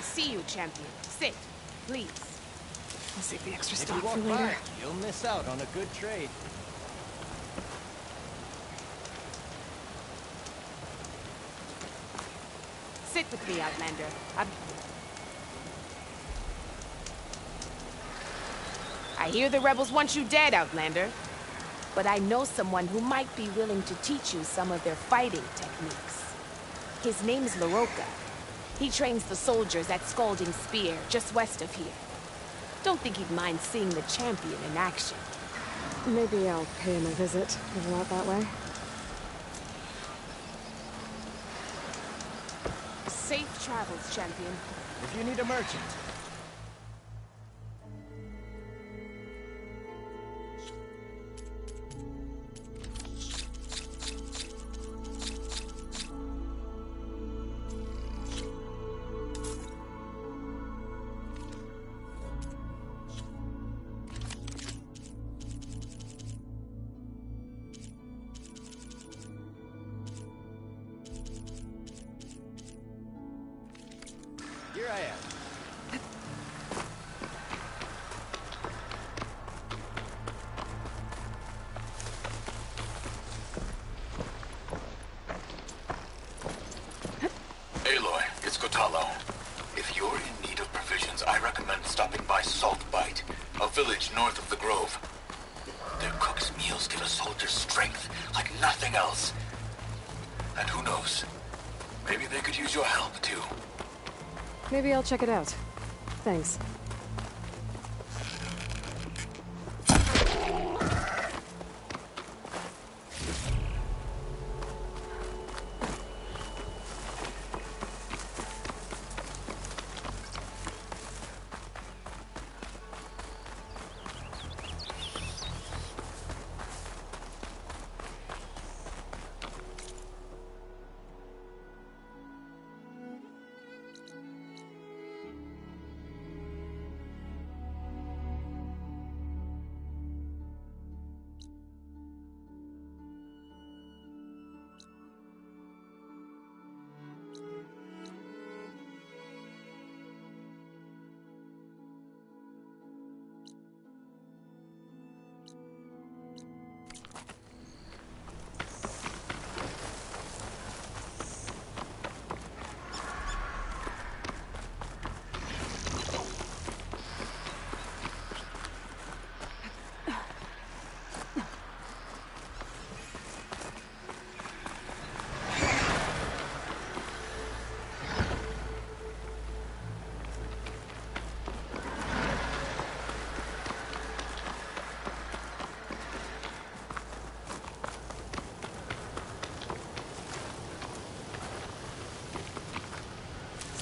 see you, champion. Sit, please. I'll save the extra If stock you for walk later. by, you'll miss out on a good trade. Sit with me, Outlander. I hear the rebels want you dead, Outlander. But I know someone who might be willing to teach you some of their fighting techniques. His name's Laroka. He trains the soldiers at Scalding Spear, just west of here. Don't think he'd mind seeing the champion in action. Maybe I'll pay him a visit. Live out that way. Safe travels, champion. If you need a merchant, here I am. Aloy, it's Kotalo. If you're in need of provisions, I recommend stopping by Saltbite, a village north of the Grove. Their cook's meals give a soldier strength like nothing else. And who knows, maybe they could use your help too. Maybe I'll check it out. Thanks.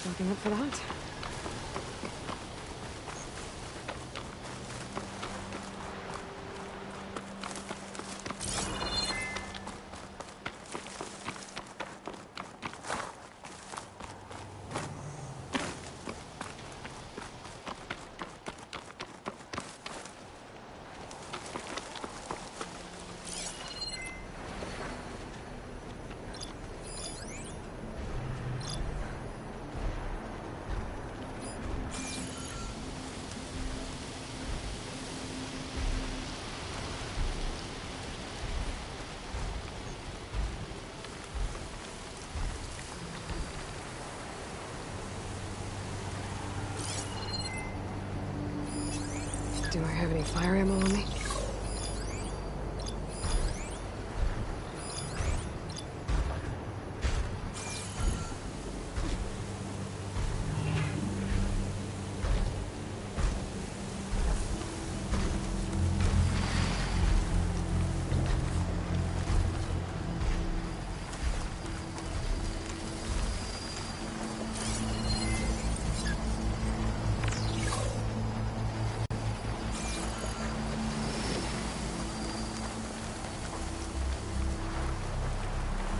Stocking up for the hunt. Do I have any fire ammo on me?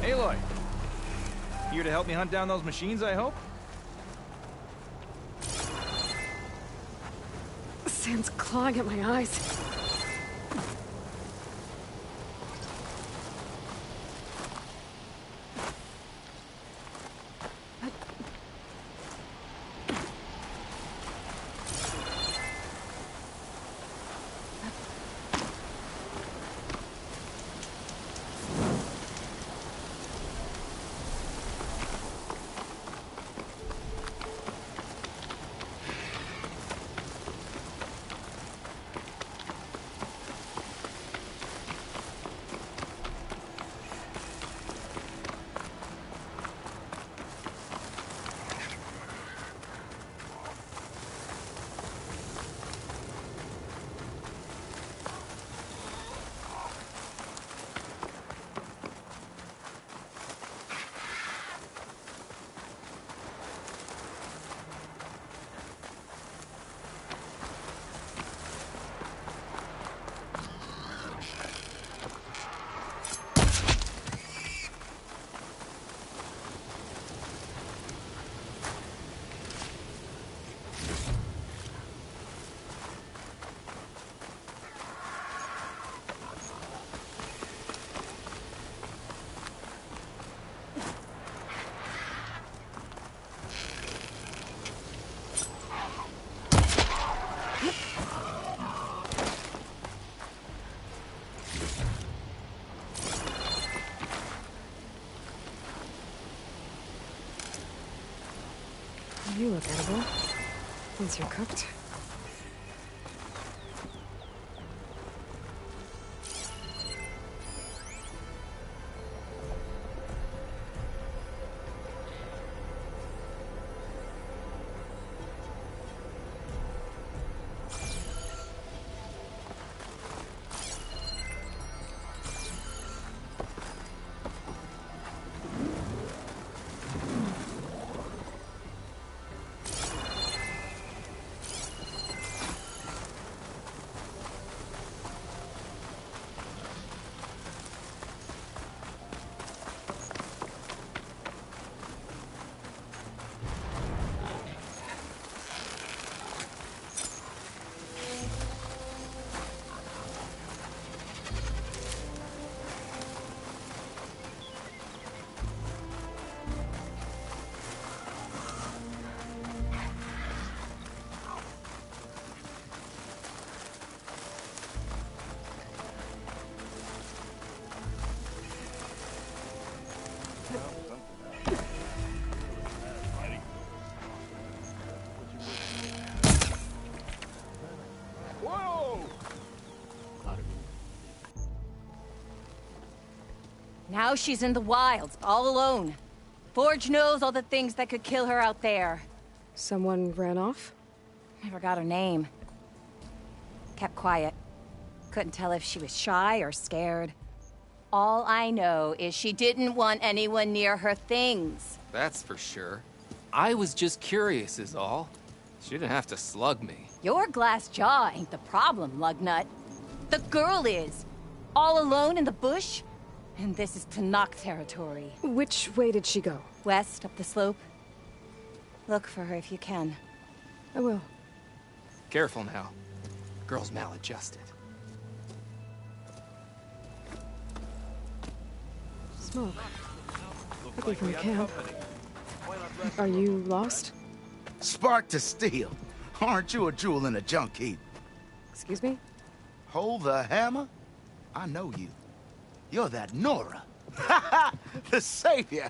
Aloy! Here to help me hunt down those machines, I hope? Sand's clawing at my eyes. You look edible. Once you're cooked. Now she's in the wilds, all alone. Forge knows all the things that could kill her out there. Someone ran off? I forgot her name. Kept quiet. Couldn't tell if she was shy or scared. All I know is she didn't want anyone near her things. That's for sure. I was just curious is all. She didn't have to slug me. Your glass jaw ain't the problem, lugnut. The girl is. All alone in the bush? And this is Tenakth territory. Which way did she go? West, up the slope. Look for her if you can. I will. Careful now. Girl's maladjusted. Smoke. Could be from the camp. Are you lost? Spark to steel. Aren't you a jewel in a junk heap? Excuse me? Hold the hammer? I know you. You're that Nora. The savior.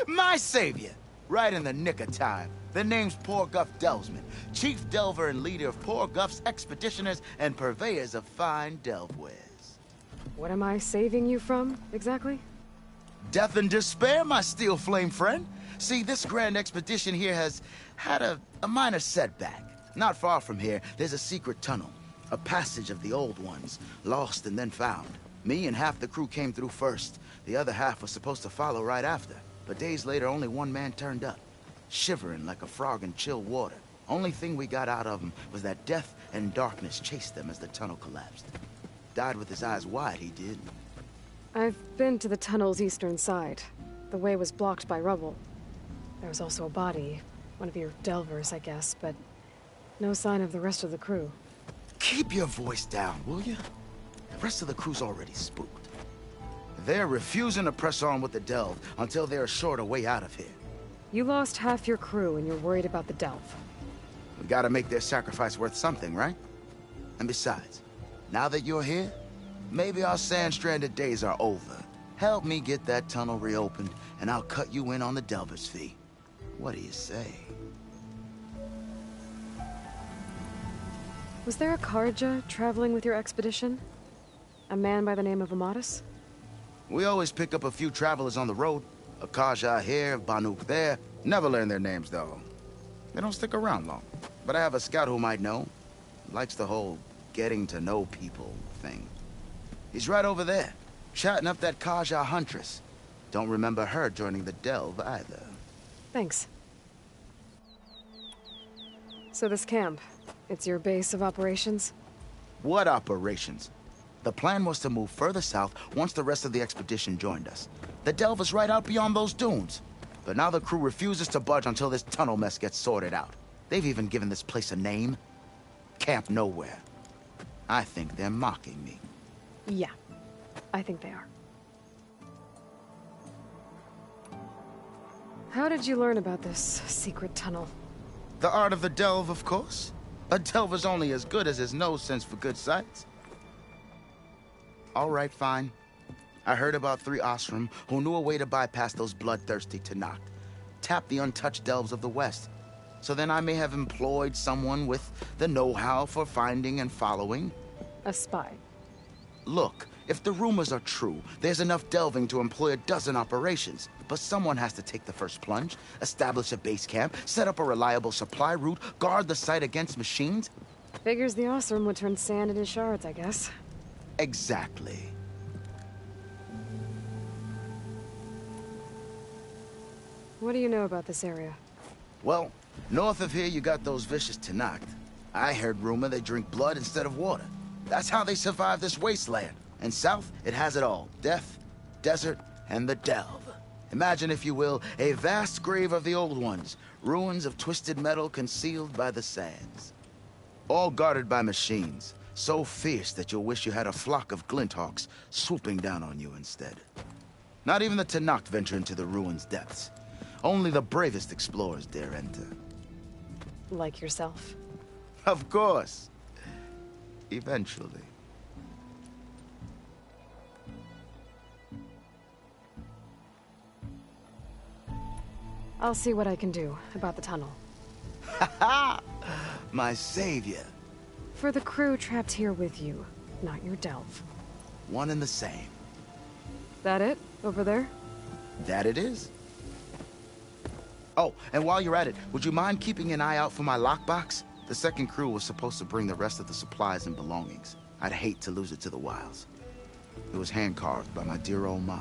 My savior. Right in the nick of time. The name's Porguff Delvesman, chief delver and leader of Porguff's expeditioners and purveyors of fine delve wares. What am I saving you from, exactly? Death and despair, my steel flame friend. See, this grand expedition here has had a minor setback. Not far from here, there's a secret tunnel. A passage of the old ones, lost and then found. Me and half the crew came through first. The other half was supposed to follow right after. But days later, only one man turned up. Shivering like a frog in chill water. Only thing we got out of him was that death and darkness chased them as the tunnel collapsed. Died with his eyes wide, he did. I've been to the tunnel's eastern side. The way was blocked by rubble. There was also a body. One of your delvers, I guess, but no sign of the rest of the crew. Keep your voice down, will you? The rest of the crew's already spooked. They're refusing to press on with the delve until they're assured a way out of here. You lost half your crew and you're worried about the delve. We gotta make their sacrifice worth something, right? And besides, now that you're here, maybe our sand-stranded days are over. Help me get that tunnel reopened, and I'll cut you in on the delver's fee. What do you say? Was there a Carja traveling with your expedition? A man by the name of Amatus? We always pick up a few travelers on the road. A Carja here, Banuk there. Never learn their names, though. They don't stick around long. But I have a scout who might know. Likes the whole getting to know people thing. He's right over there, chatting up that Carja huntress. Don't remember her joining the delve either. Thanks. So this camp, it's your base of operations? What operations? The plan was to move further south once the rest of the expedition joined us. The delve is right out beyond those dunes. But now the crew refuses to budge until this tunnel mess gets sorted out. They've even given this place a name. Camp Nowhere. I think they're mocking me. Yeah, I think they are. How did you learn about this secret tunnel? The art of the delve, of course. A delver's only as good as his nose sense for good sights. All right, fine. I heard about 3 Osram who knew a way to bypass those bloodthirsty Tenakth. Tap the untouched delves of the West. So then I may have employed someone with the know-how for finding and following. A spy. Look, if the rumors are true, there's enough delving to employ a dozen operations. But someone has to take the first plunge, establish a base camp, set up a reliable supply route, guard the site against machines. Figures the Osram would turn sand into shards, I guess. Exactly. What do you know about this area? Well, north of here you got those vicious Tenakth. I heard rumor they drink blood instead of water. That's how they survive this wasteland. And south, it has it all. Death, desert, and the delve. Imagine, if you will, a vast grave of the old ones. Ruins of twisted metal concealed by the sands. All guarded by machines. So fierce that you'll wish you had a flock of glinthawks swooping down on you instead. Not even the Tenakth venture into the ruins' depths. Only the bravest explorers dare enter. Like yourself. Of course. Eventually. I'll see what I can do about the tunnel. Ha! My savior. For the crew trapped here with you, not your delve. One and the same. That it? Over there? That it is. Oh, and while you're at it, would you mind keeping an eye out for my lockbox? The second crew was supposed to bring the rest of the supplies and belongings. I'd hate to lose it to the wilds. It was hand-carved by my dear old ma.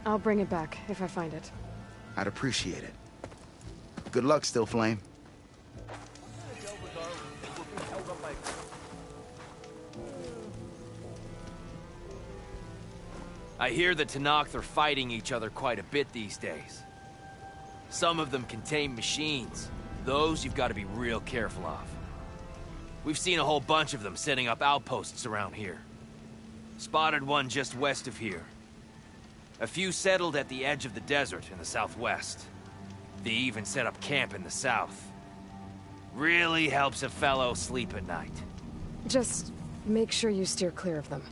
I'll bring it back if I find it. I'd appreciate it. Good luck, Still Flame. I hear the Tenakth are fighting each other quite a bit these days. Some of them contain machines. Those you've got to be real careful of. We've seen a whole bunch of them setting up outposts around here. Spotted one just west of here. A few settled at the edge of the desert in the southwest. They even set up camp in the south. Really helps a fellow sleep at night. Just make sure you steer clear of them.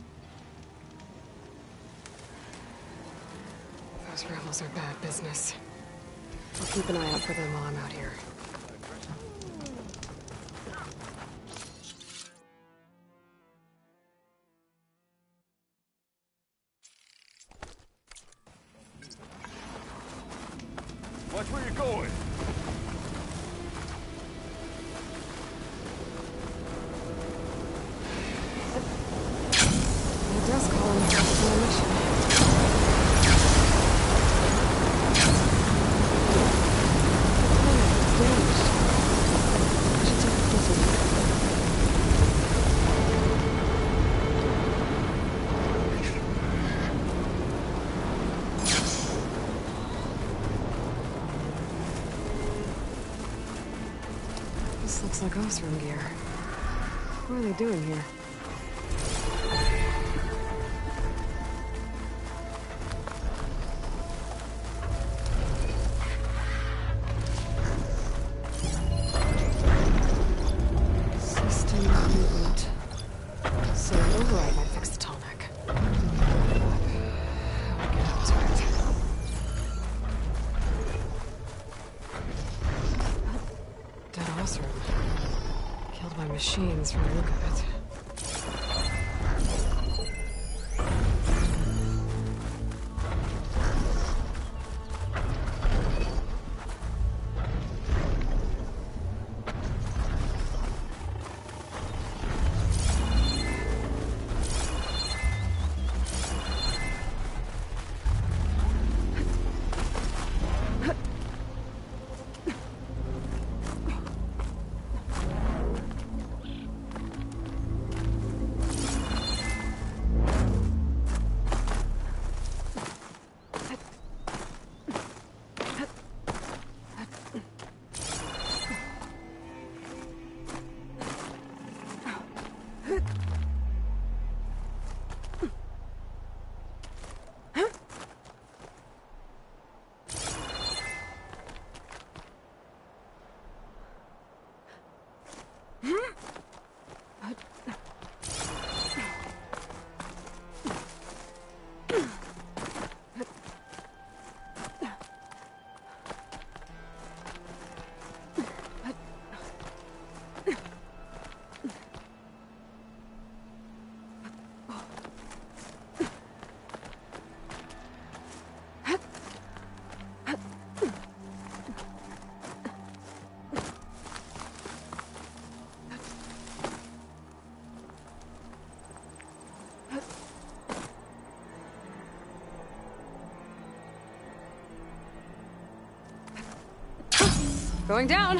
Those rebels are bad business. I'll keep an eye out for them while I'm out here. Watch where you're going. It does call in for a mission. This looks like Osram gear. What are they doing here? System movement. So override might fix the tallneck. I'll get out to it. Dead Osram. Killed by machines from the look of it. Going down.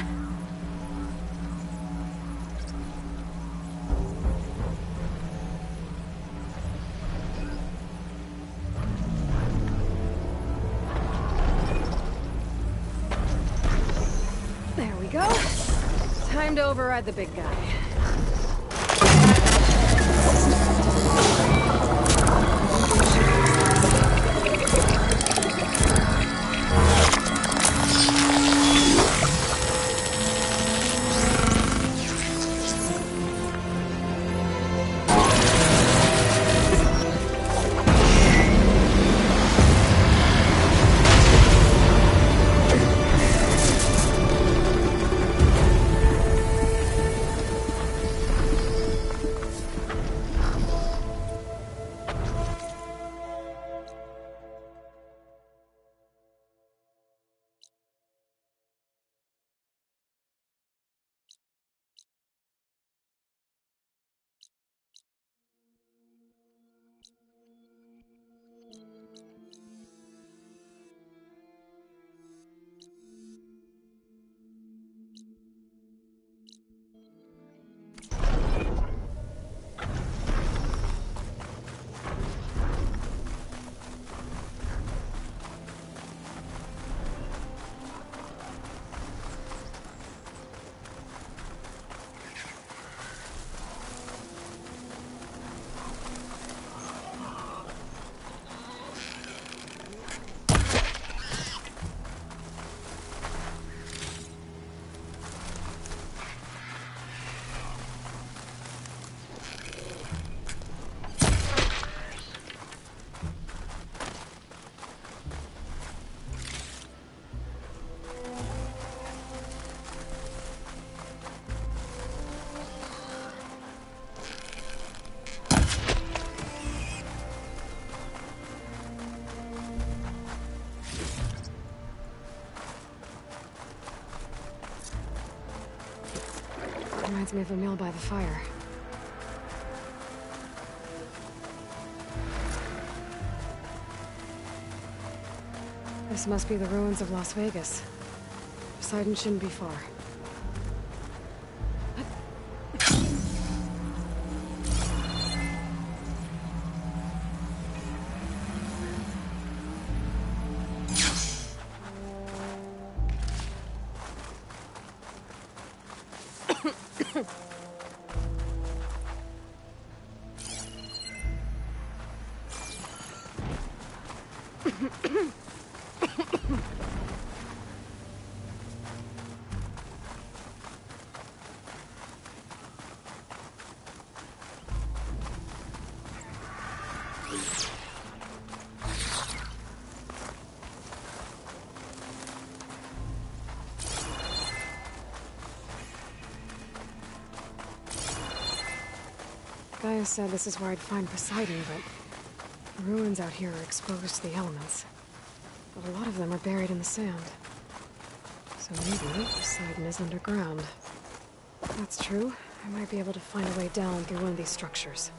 There we go. Time to override the big guy. Reminds me of a meal by the fire. This must be the ruins of Las Vegas. Poseidon shouldn't be far. Gaia said this is where I'd find Poseidon, but the ruins out here are exposed to the elements. But a lot of them are buried in the sand. So maybe Poseidon is underground. If that's true, I might be able to find a way down through one of these structures.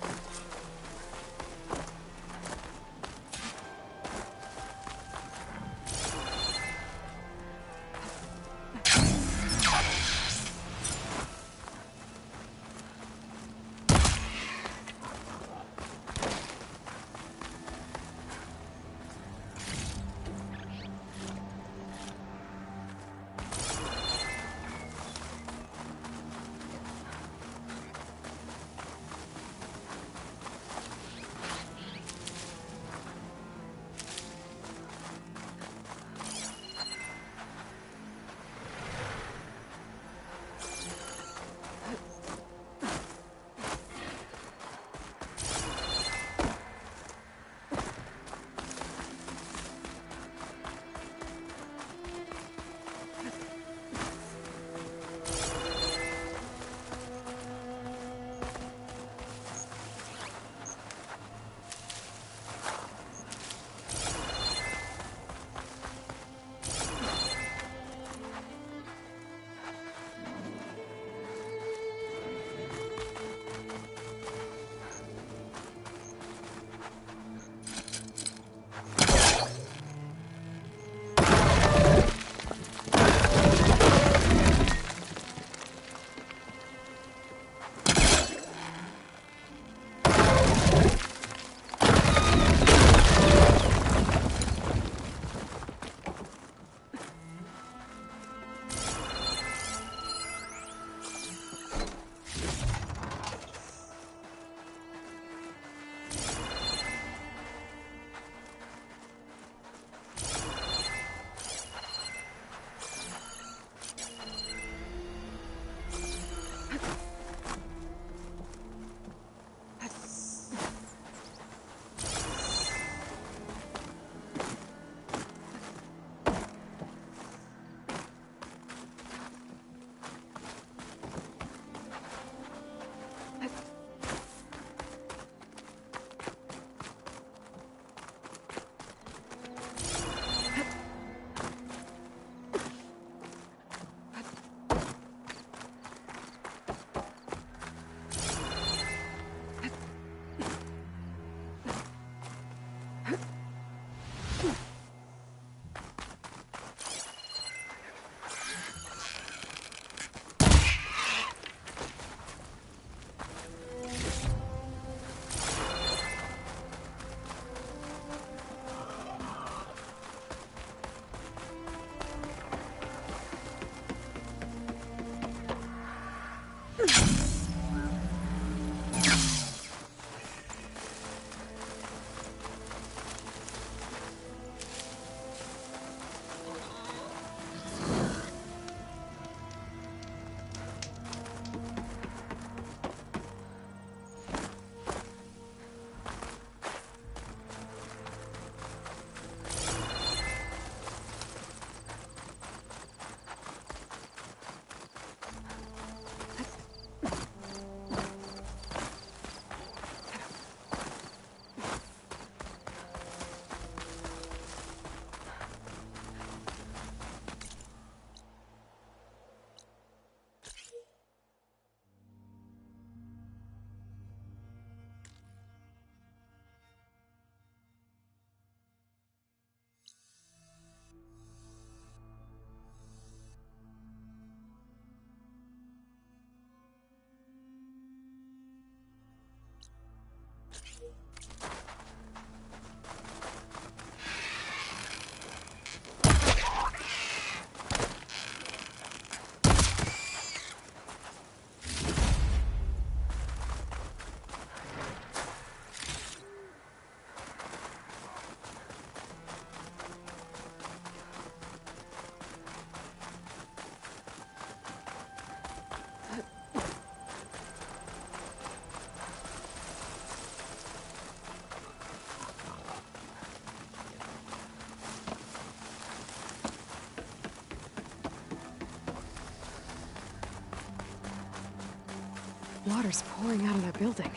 Water's pouring out of that building.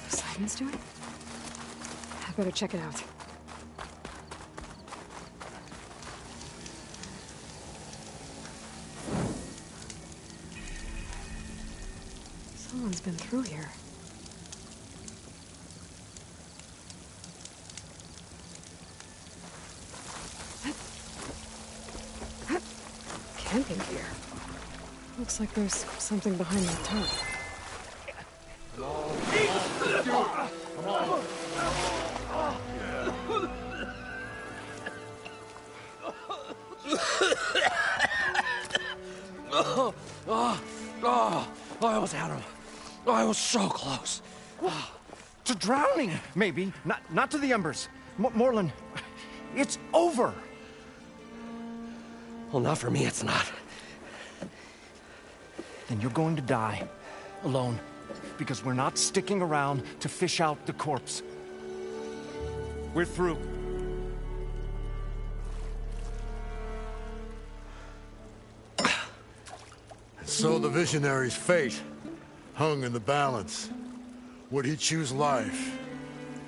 Poseidon's doing? I better check it out. Someone's been through here. Camping gear. Looks like there's something behind that tarp. I almost had him. I was so close. To drowning, maybe. Not to the embers. Morlund, it's over. Well, not for me, it's not. Then you're going to die. Alone. Because we're not sticking around to fish out the corpse. We're through. So the visionary's fate hung in the balance. Would he choose life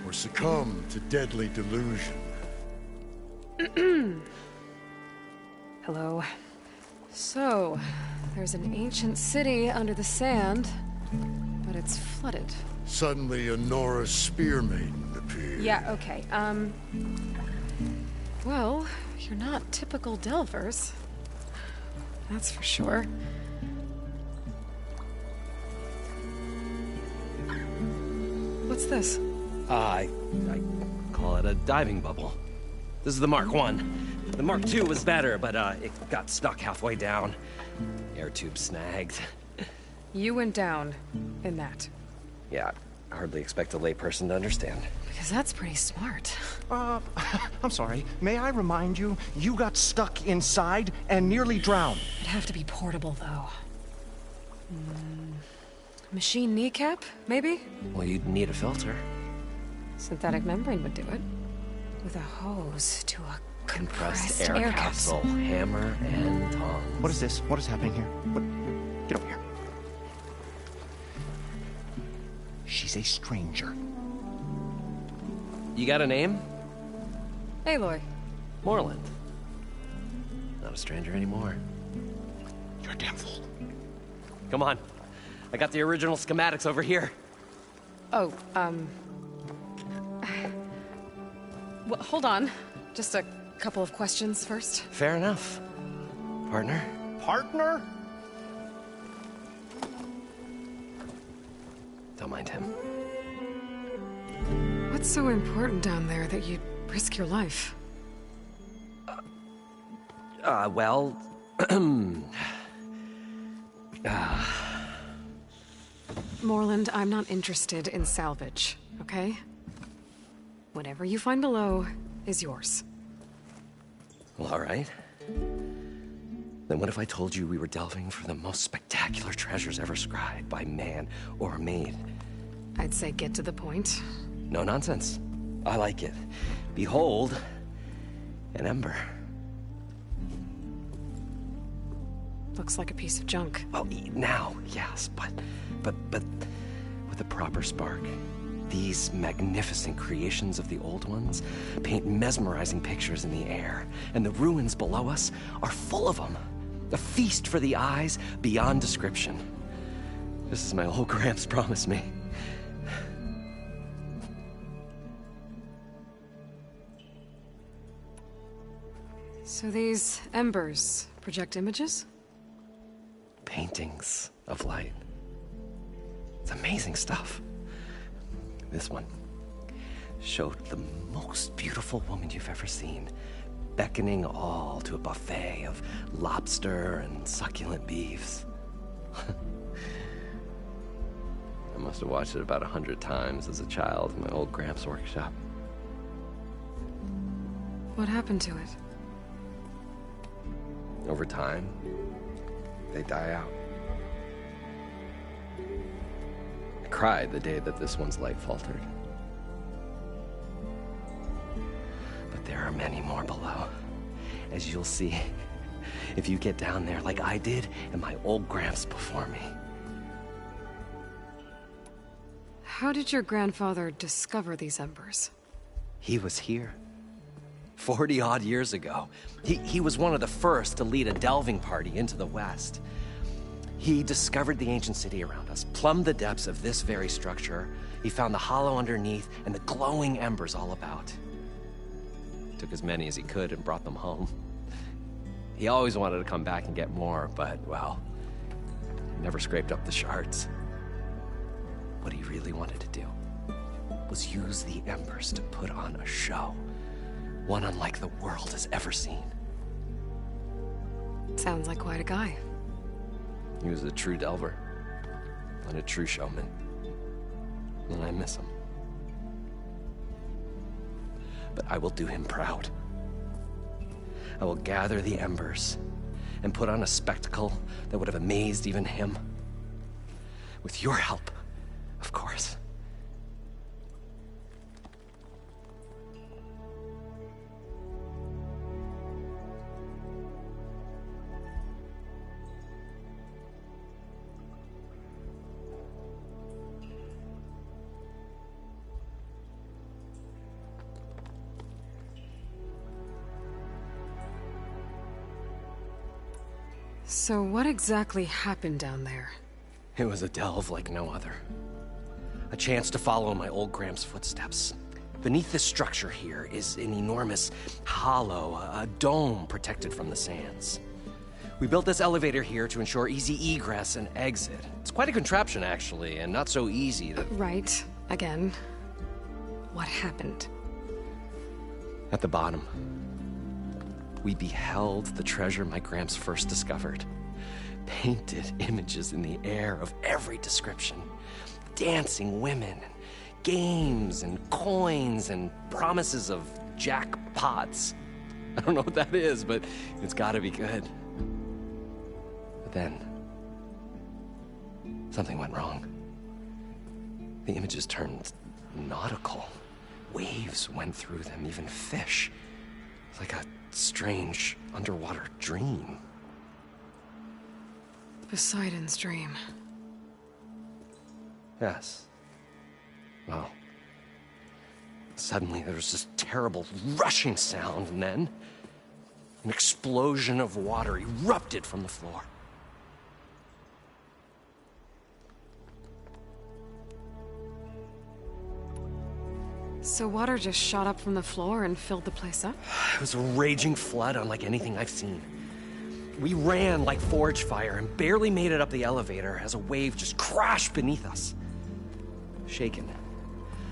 or succumb to deadly delusion? Hello. So, there's an ancient city under the sand, but it's flooded. Suddenly, a Nora spear maiden appeared. Yeah, okay, well, you're not typical Delvers. That's for sure. What's this? I call it a diving bubble. This is the Mark I. The Mark II was better, but it got stuck halfway down. Air tube snagged. You went down in that. Yeah, I hardly expect a layperson to understand. Because that's pretty smart. I'm sorry. May I remind you, you got stuck inside and nearly drowned. It'd have to be portable, though. Machine kneecap, maybe? Well, you'd need a filter. Synthetic membrane would do it. With a hose to a compressed air capsule. Hammer and tongs. What is this? What is happening here? What? Get over here. She's a stranger. You got a name? Aloy. Morlund. Not a stranger anymore. You're a damn fool. Come on. I got the original schematics over here. Oh, Well, hold on. Just a couple of questions first. Fair enough. Partner? Partner? Don't mind him. What's so important down there that you'd risk your life? Well... Moreland, I'm not interested in salvage, okay? Whatever you find below is yours. Well, all right. Then what if I told you we were delving for the most spectacular treasures ever scribed by man or maid? I'd say get to the point. No nonsense. I like it. Behold, an ember. Looks like a piece of junk. Well, now, yes, but with a proper spark. These magnificent creations of the old ones paint mesmerizing pictures in the air, and the ruins below us are full of them. A feast for the eyes beyond description. Just as my old Gramps promised me. So these embers project images? Paintings of light. It's amazing stuff. This one showed the most beautiful woman you've ever seen, beckoning all to a buffet of lobster and succulent beefs. I must have watched it about 100 times as a child in my old Gramps' workshop. What happened to it? Over time, they die out. I cried the day that this one's light faltered. But there are many more below, as you'll see if you get down there like I did and my old Gramps before me. How did your grandfather discover these embers? He was here. 40-odd years ago. He was one of the first to lead a delving party into the West. He discovered the ancient city around us, plumbed the depths of this very structure. He found the hollow underneath and the glowing embers all about. Took as many as he could and brought them home. He always wanted to come back and get more, but, well, never scraped up the shards. What he really wanted to do was use the embers to put on a show. One unlike the world has ever seen. Sounds like quite a guy. He was a true delver, and a true showman. And I miss him. But I will do him proud. I will gather the embers and put on a spectacle that would have amazed even him. With your help, of course. So what exactly happened down there? It was a delve like no other. A chance to follow my old Gramps' footsteps. Beneath this structure here is an enormous hollow, a dome protected from the sands. We built this elevator here to ensure easy egress and exit. It's quite a contraption, actually, and not so easy to... Right. Again. What happened? At the bottom, we beheld the treasure my Gramps first discovered. Painted images in the air of every description. Dancing women, games and coins and promises of jackpots. I don't know what that is, but it's gotta be good. But then, something went wrong. The images turned nautical. Waves went through them, even fish. Like a strange underwater dream. Poseidon's dream. Yes. Well, suddenly there was this terrible rushing sound, and then an explosion of water erupted from the floor. So water just shot up from the floor and filled the place up? It was a raging flood unlike anything I've seen. We ran like forge fire and barely made it up the elevator as a wave just crashed beneath us. Shaken,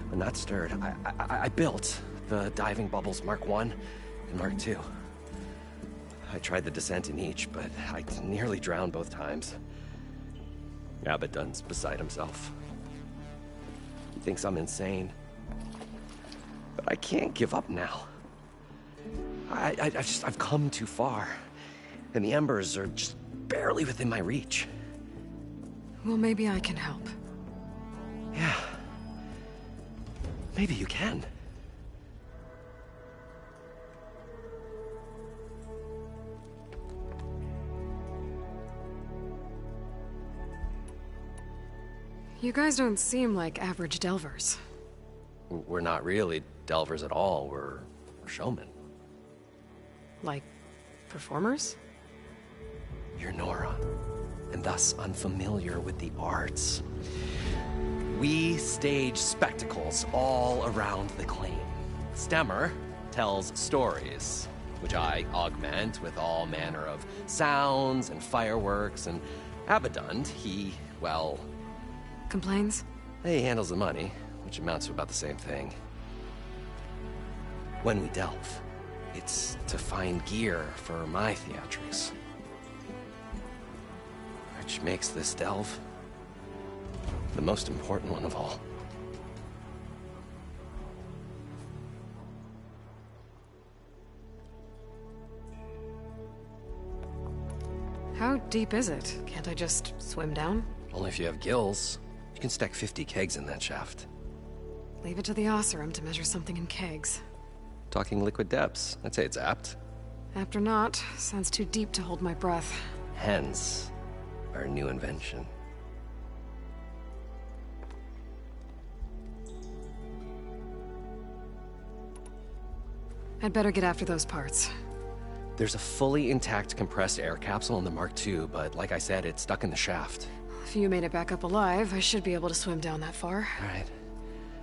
but not stirred, I built the diving bubbles Mark I and Mark II. I tried the descent in each, but I nearly drowned both times. Abaddon's beside himself. He thinks I'm insane. But I can't give up now. I've come too far. And the embers are just barely within my reach. Well, maybe I can help. Yeah. Maybe you can. You guys don't seem like average delvers. We're not really delvers at all. We're showmen. Like, performers? You're Nora, and thus unfamiliar with the arts. We stage spectacles all around the claim. Stemmer tells stories, which I augment with all manner of sounds and fireworks, and Abaddon, he, well... Complains? He handles the money, which amounts to about the same thing. When we delve, it's to find gear for my theatrics. Which makes this delve the most important one of all. How deep is it? Can't I just swim down? Only if you have gills. You can stack 50 kegs in that shaft. Leave it to the Oseram to measure something in kegs. Talking liquid depths. I'd say it's apt. Apt or not, sounds too deep to hold my breath. Hence, our new invention. I'd better get after those parts. There's a fully intact compressed air capsule in the Mark II, but like I said, it's stuck in the shaft. If you made it back up alive, I should be able to swim down that far. All right.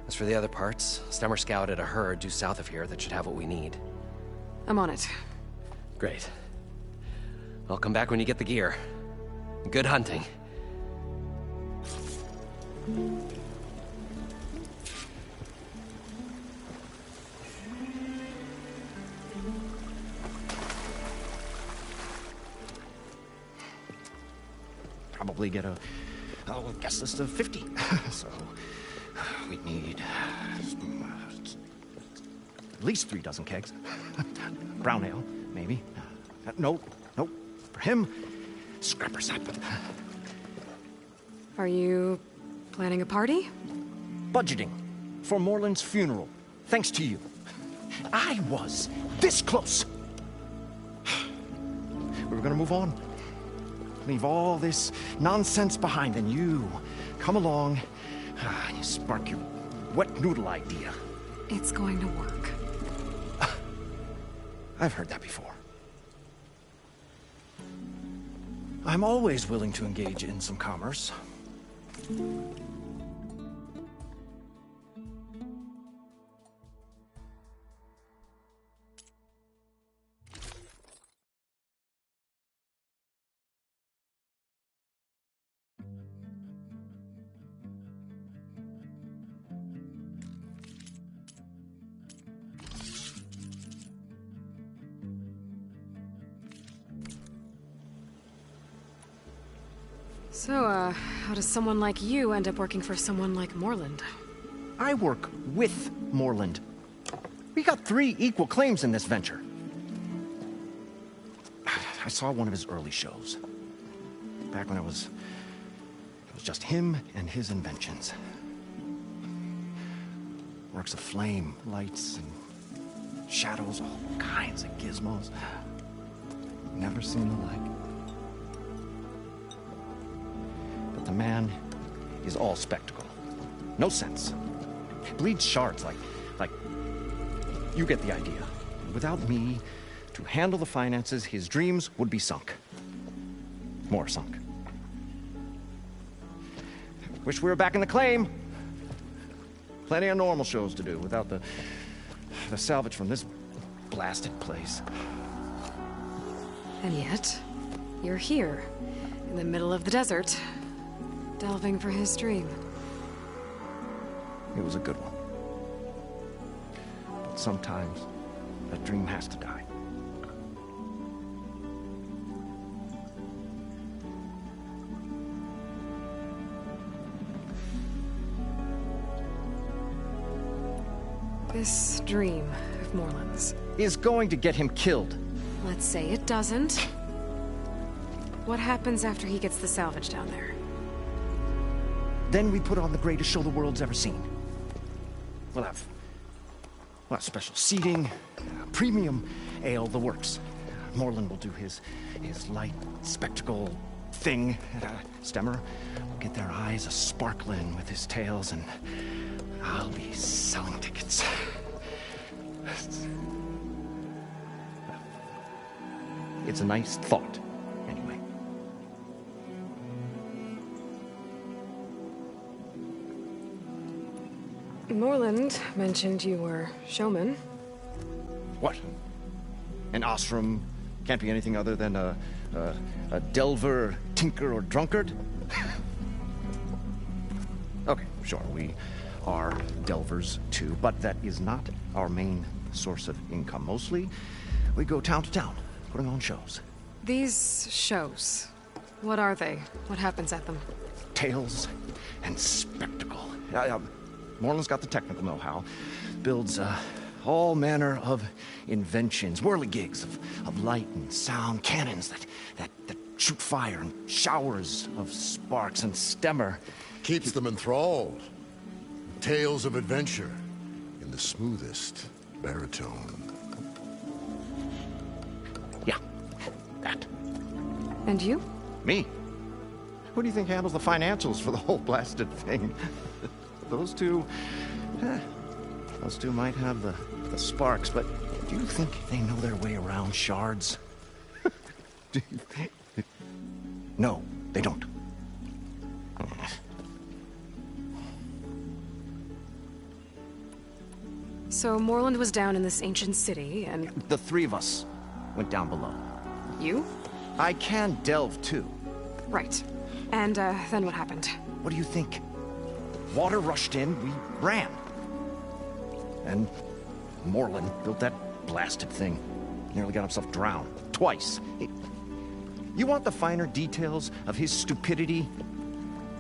As for the other parts, Stemmer scouted a herd due south of here that should have what we need. I'm on it. Great. I'll come back when you get the gear. Good hunting. Probably get a guest list of 50. So we'd need at least 3 dozen kegs. Brown ale, maybe. Nope. For him, scrapper sap. Are you planning a party? Budgeting for Morland's funeral. Thanks to you. I was this close. We were gonna move on. Leave all this nonsense behind, and you come along and you spark your wet noodle idea. It's going to work. I've heard that before. I'm always willing to engage in some commerce. So, how does someone like you end up working for someone like Morland? I work with Morland. We got 3 equal claims in this venture. I saw one of his early shows. Back when it was just him and his inventions. Works of flame, lights, and shadows, all kinds of gizmos. Never seen the like. But the man is all spectacle. No sense. Bleeds shards like... You get the idea. Without me to handle the finances, his dreams would be sunk. More sunk. Wish we were back in the claim. Plenty of normal shows to do without the salvage from this blasted place. And yet, you're here, in the middle of the desert, delving for his dream. It was a good one. But sometimes, that dream has to die. This dream of Morland's is going to get him killed. Let's say it doesn't. What happens after he gets the salvage down there? Then we put on the greatest show the world's ever seen. We'll have special seating, premium ale, the works. Morland will do his light spectacle thing. Stemmer will get their eyes a-sparkling with his tales, and I'll be selling tickets. It's a nice thought, anyway. Morland mentioned you were showman. What? An Osram can't be anything other than a delver, tinker, or drunkard? Okay, sure, we are delvers too, but that is not our main source of income. Mostly, we go town to town, putting on shows. These shows, what are they? What happens at them? Tales and spectacle. Morland's got the technical know-how. Builds all manner of inventions, whirligigs of light and sound, cannons that shoot fire, and showers of sparks, and Stemmer keeps them enthralled. Tales of adventure in the smoothest baritone. Yeah, that. And you? Me? Who do you think handles the financials for the whole blasted thing? Those two might have the sparks, but do you think they know their way around shards? No, they don't. So Morland was down in this ancient city, and... The three of us went down below. You? I can delve, too. Right. And, then what happened? What do you think? Water rushed in, we ran. And Morland built that blasted thing. Nearly got himself drowned. Twice. You want the finer details of his stupidity?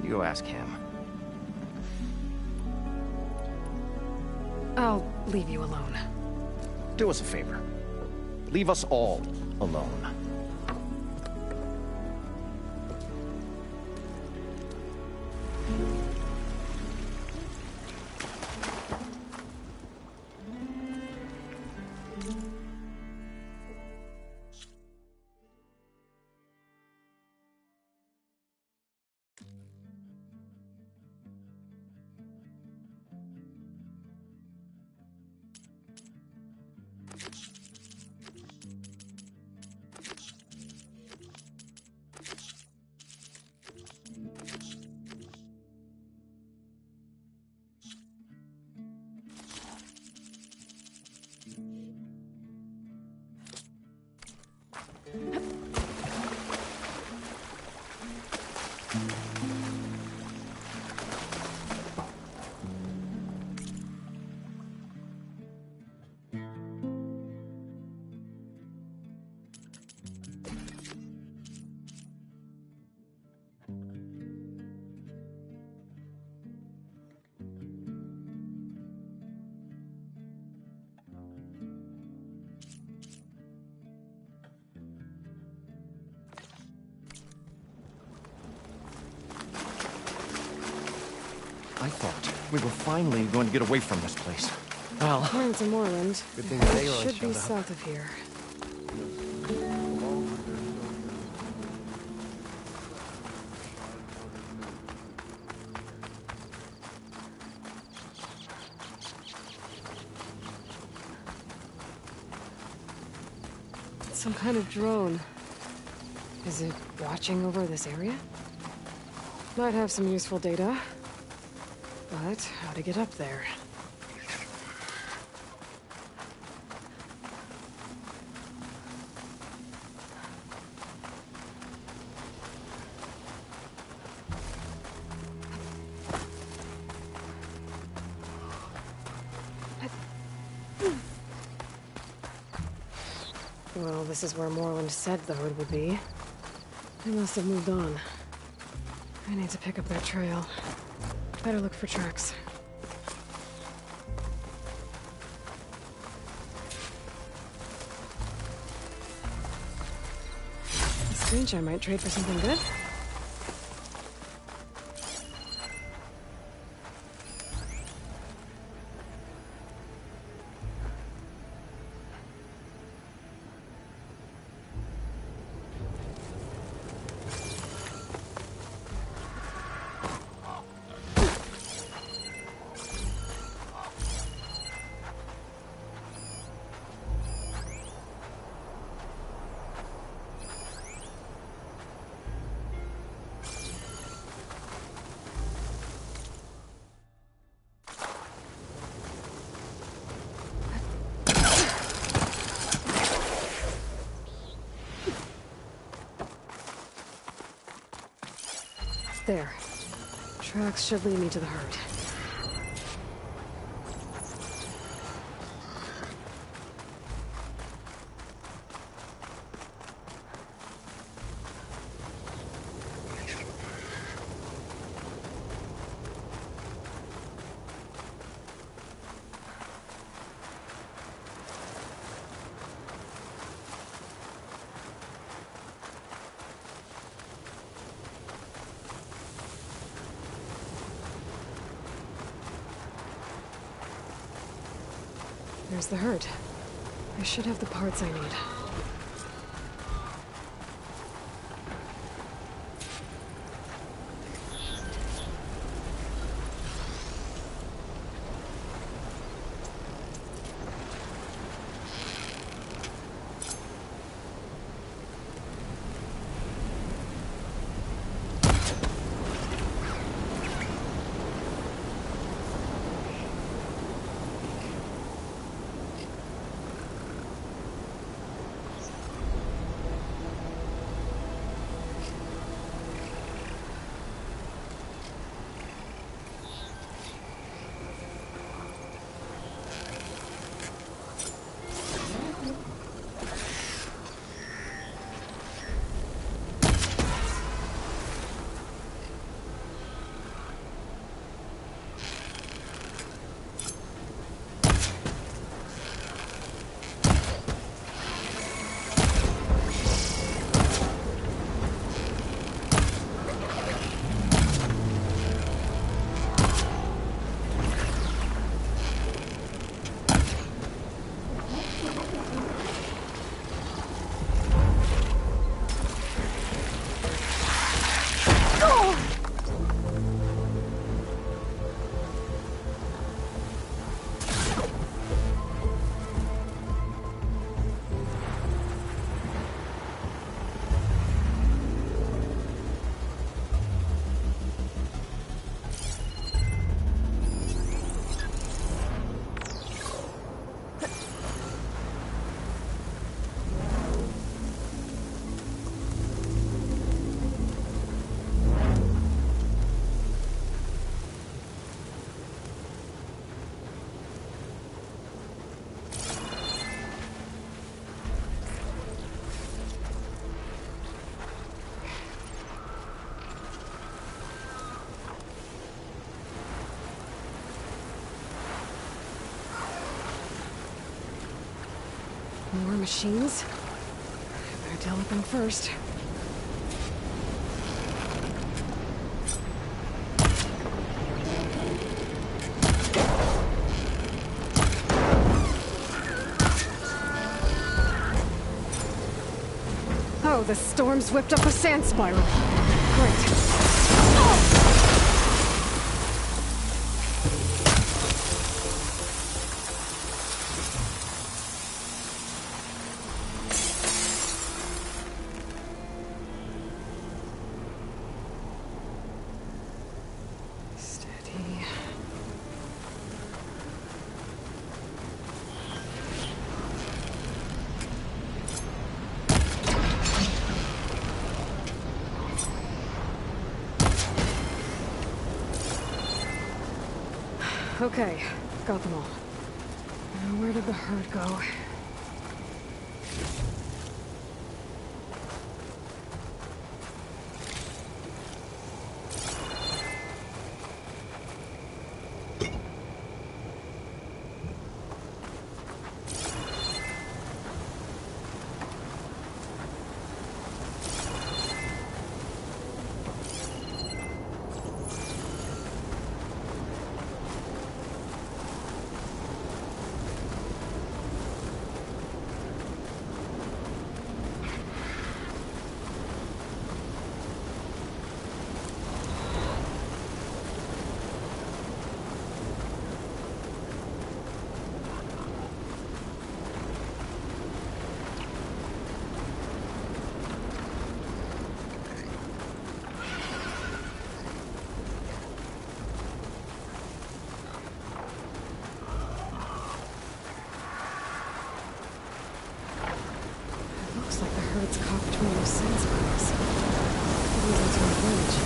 You go ask him. I'll leave you alone. Do us a favor. Leave us all alone. I thought we were finally going to get away from this place. Well, According to Morland, Good thing it daylight should be showed up. south of here. It's some kind of drone. Is it watching over this area? Might have some useful data. But how to get up there? Well, this is where Moreland said the hood would be. They must have moved on. I need to pick up their trail. Better look for tracks. This bench I might trade for something good. There. Tracks should lead me to the herd. There's the herd. I should have the parts I need. More machines? I better deal with them first. Oh, the storm's whipped up a sand spiral. Great. Okay, got them all. Now where did the herd go? Birds caught between those sand spirals. It leads into a village.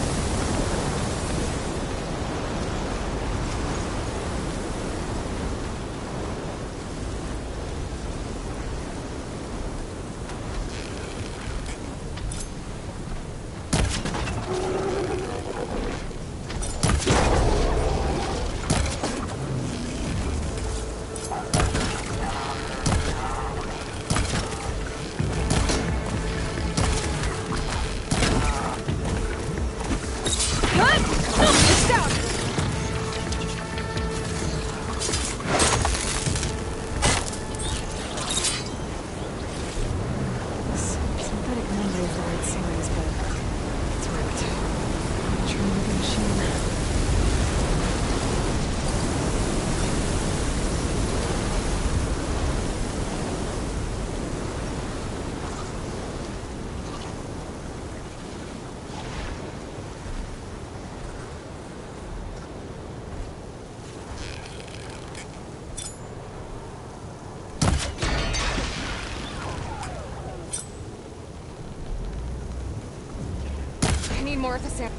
I need more of the sand.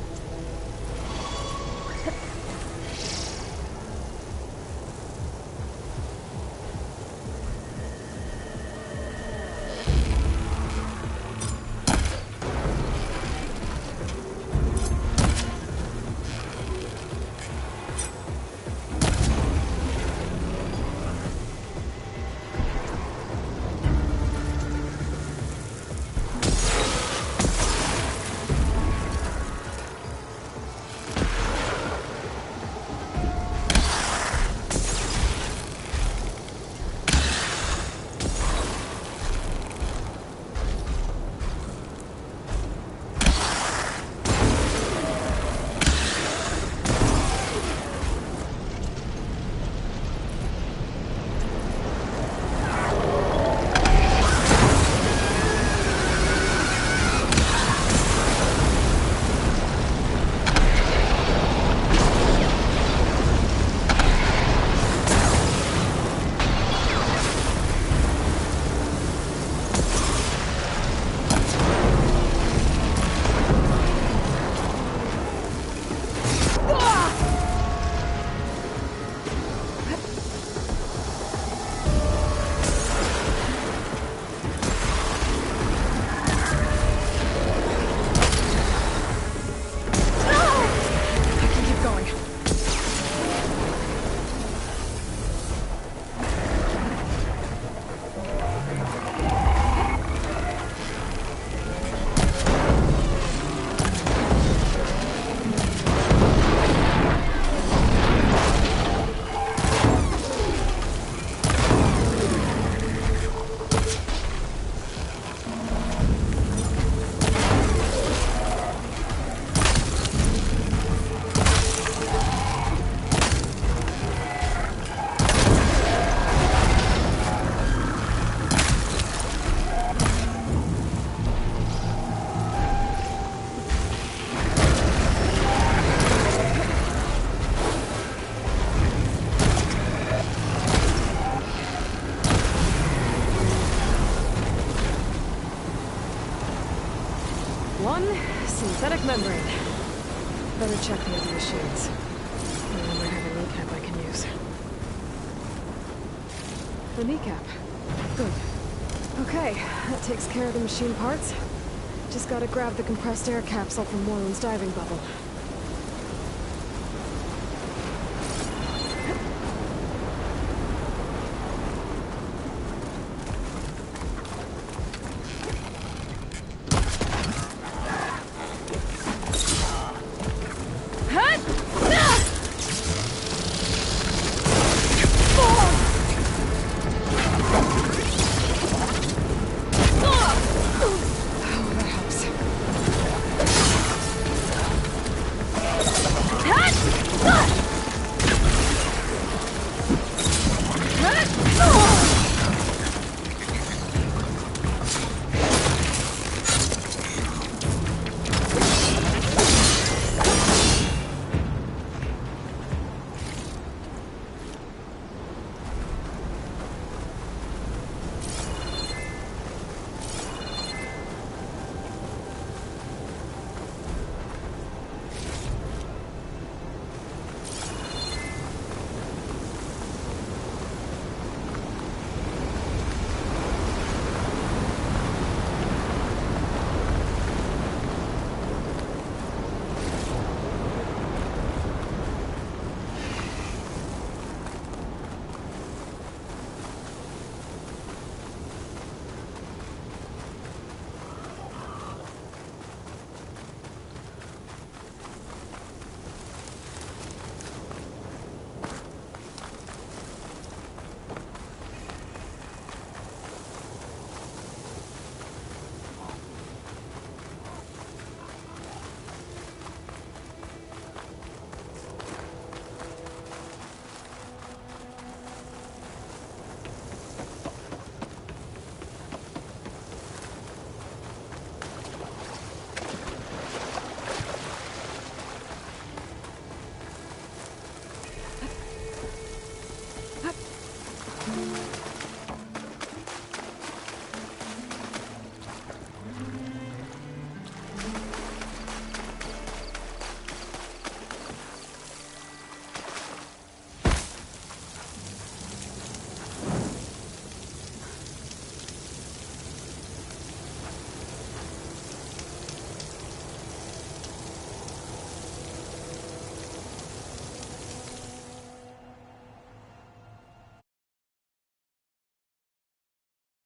One synthetic membrane. Better check the other machines. I might have a kneecap I can use. The kneecap. Good. Okay, that takes care of the machine parts. Just gotta grab the compressed air capsule from Moreland's diving bubble.